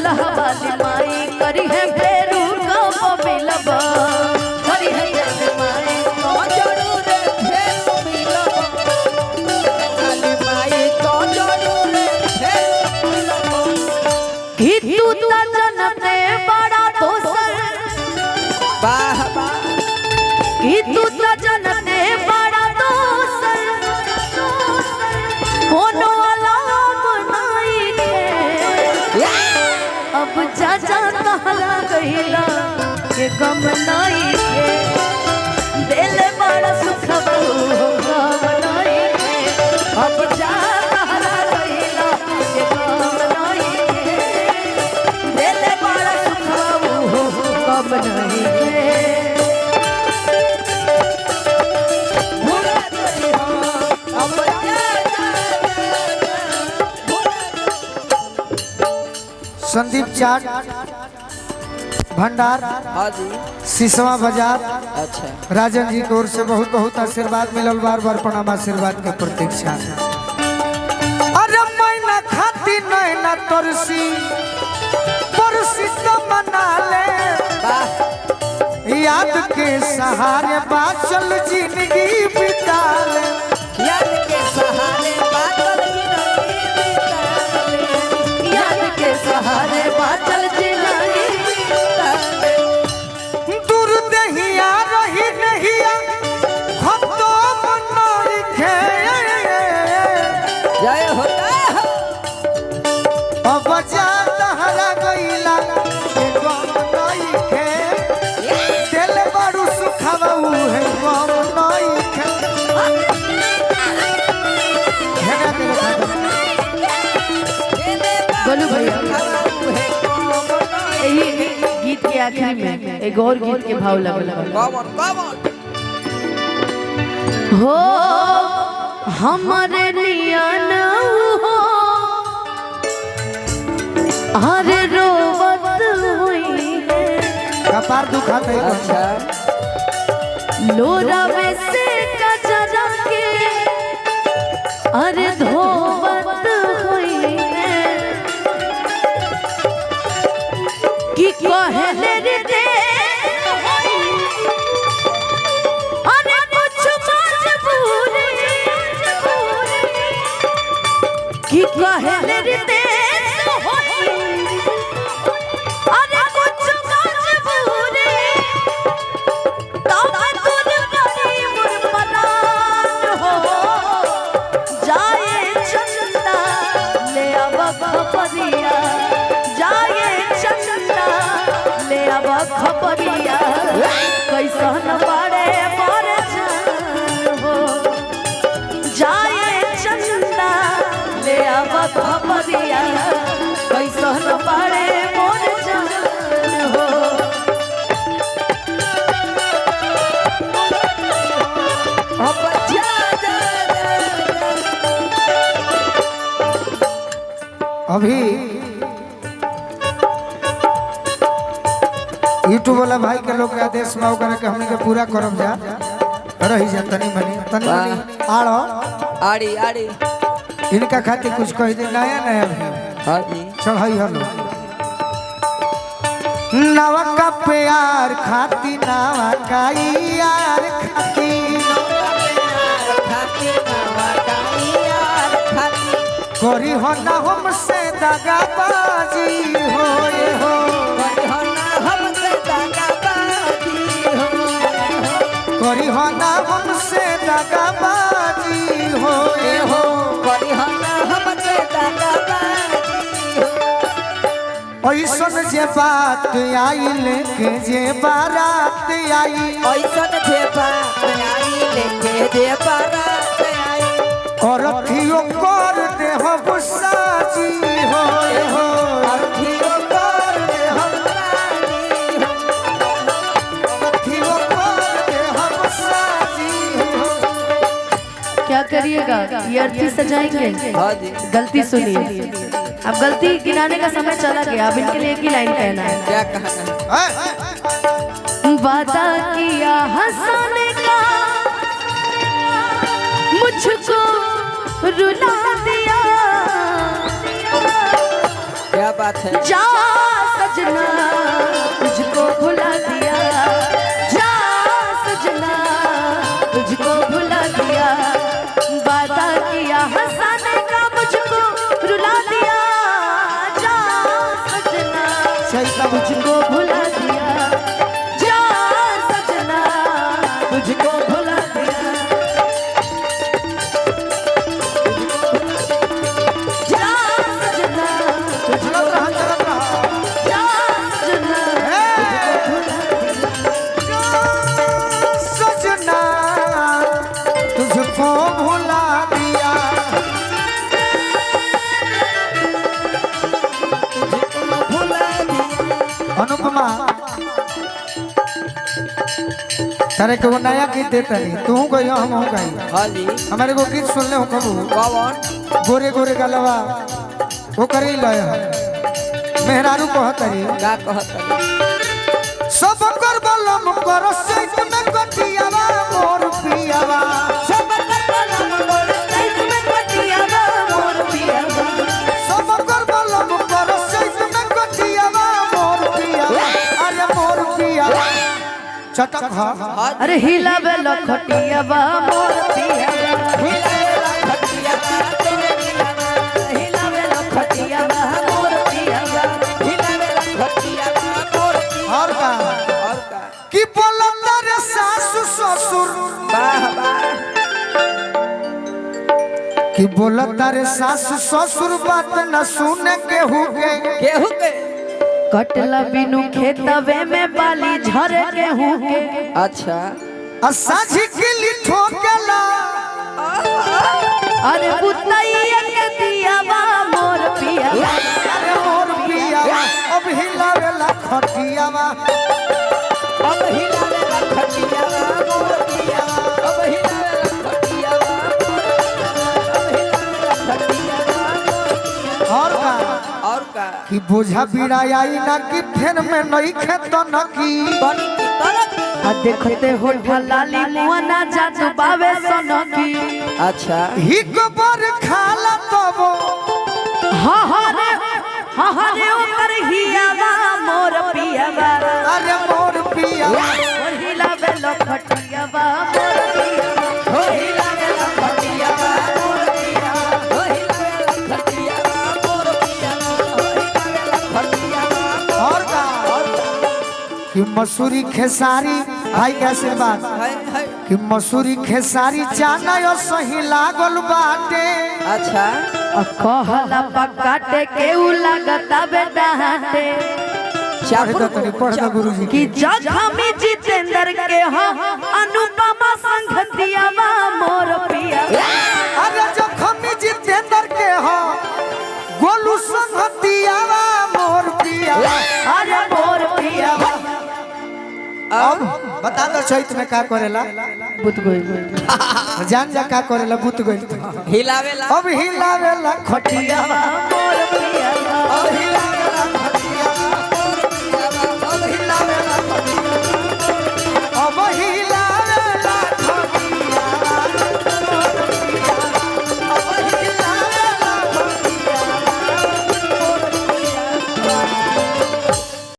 दुल्हा वाली माई करी है फेरू कब मिलबा करी है जैसे माई तो जरूर फेरू मिलबा काली माई तो जरूर फेरू मिलबा कि तू त जनते बड़ा दोसर वाह वाह कि तू त जनते बड़ा दोसर कोनो अलाम नहीं के अब जा कहला गईला के गम नहीं के दिल बड़ा सुख गम नहीं के अब जा कहला गईला के गम नहीं के दिल बड़ा सुख गम नहीं के संदीप चाट भंडार हाँ जी सिसवा बाजार अच्छा राजन जी की ओर से बहुत बहुत आशीर्वाद मिलल बार बार प्रणाम आशीर्वाद के प्रतीक्षा अरे मैना खाती नैना तरसी परसी तो मना ले याद के सहारे बाचल जिंदगी बिता ले याद के सहारे बादल जिंदगी बिता ले याद के सहारे बाचल जिंदगी दूर दहिया रही नहिया खतो मनोरी खे जय हो अब जा तहरा गईला के गम नई खे दिल बड़ू सुखवाऊ है गम नई खे हेना बोलू भैया यही गीत के आखिरी में एक और गीत के भाव लगल कमन कमन हो हमारे नियन हो हरे रोवत हुई है कपार दुखाते है अच्छा लोरा में से कचरा के अरे धोवत हुई है कि कहले रे दे अरे कुछ मजबूरी कि कहले रे दे अरे कुछ मजबूरी तब तुझ बड़ी मुरपरान हो जाए चंदा ले अब खबरिया जाए चंदा ले अब खबरिया कैसन बड़े पर जान हो जाए चंदा ले अब खबरिया कैसन बड़े मोर जान हो अब जा अभी यूट्यूब वाला भाई के लोग के आदेश में ओकरा के हमनी के पूरा करब जा रही जा तनी मनी आड़ो आड़ी आड़ी इनका खातिर कुछ कह दे नया नया भी हाँ जी चढ़ाई हलो नवा का प्यार खाती नवा का यार खाती खाती नवा काई यार खाती करी हो ना हमसे दगाबाजी होए हो हमसे दगाबाजी हो करी हो ना हमसे दगाबाजी होए हो हमसे दगाबाजी हो ऐसन जे बात आई लेके जे बारात आई ऐसन जे बात आई लेके जे बारात आई और अथियो कर दे हो गुस्सा जी होए हो अथियो कर दे हम रानी हो अथियो कर दे हो गुस्सा जी हो क्या करिएगा ये अर्थी सजाएंगे हाँ जी गलती सुनिए अब गलती गिनाने का समय चला गया अब इनके लिए एक ही लाइन कहना है क्या कहना है वादा किया हंसाने का मुझको रुला दिया क्या बात बात है। जा सजना तुझको भुला दिया, जा सजना तुझको भुला दिया, वादा किया हंसाने का मुझको रुला दिया, जा सजना तुझको भुला दिया, जा सजना तुझको भुला दिया, जा सजना तुझको जा सजना सजना तुझको भुला दिया, अनुपमा तारे को वो नया गीत देता नहीं, तू गई हम हो गई। हाँ जी। हमारे को गीत सुनने हो कबू कौन? गोरे गोरे गलवा वो करी लय मेहरारू कहतरी का कहता? सब कर बलम कर सैत में कटियावा मोर पियावा, सब कर बलम कर सैत में कटियावा मोर पियावा, सब कर बलम कर सैत में कटियावा मोर पियावा, अरे मोर पियावा चटक हा अरे हिलावे लखटियावा मोर पियावा, हिलावे लखटियावा मोर पियावा, और का और का? कि बोलत रे सासु ससुर, वाह वाह। कि बोलत रे सासु ससुर बात न सुने केहू के, केहू के? कटला बिनु खेतवे में बाली झरे गेहूं के, अच्छा। असाझी किली ठोकेला, अरे बुतैया के दियावा मोर पियावा, अरे मोर पियावा अब हिलावेला खटियावा, अब हिलावेला खटियावा मोर पियावा, अब हिलावेला खटियावा मोर पियावा, अब हिलावेला खटियावा मोर पियावा। और का और का? कि बोझा बीड़ा आई ना कि फेन में नहीं खेत न की, बनी की तरफ। आ देखते होठा लाली मुआ ना जात बावे सनकी, अच्छा। ही गोबर खाला तबो, हा रे ओकर हियावा मोर पियावा, अरे मोर पियावा और हिलावे लखटियावा मोर पियावा, हो हिलावेला खटियावा मोर पियावा, हो हिलावेला खटियावा मोर पियावा, हो हिलावेला खटियावा मोर। और का और कि मसूरी खेसारी भाई के आशीर्वाद, है है। कि मसूरी खेसारी जाना यो सही लागल बाटे, अच्छा। कहला पकाटे के उ लगता बेटा हाटे, पढ़ दो गुरुजी कि जखमी जितेंद्र के हो अनुपमा संगतियावा मोर पियावा, अरे जो खमी जितेंद्र के हो गोलू संगतियावा मोर पियावा, अरे मोर पियावा अब बता दो चैत में का करेला, बुत गई जान जा का करेला बुत गइल, हिलावेला अब हिलावेला खटियावा मोर पियावा, अब हिलावेला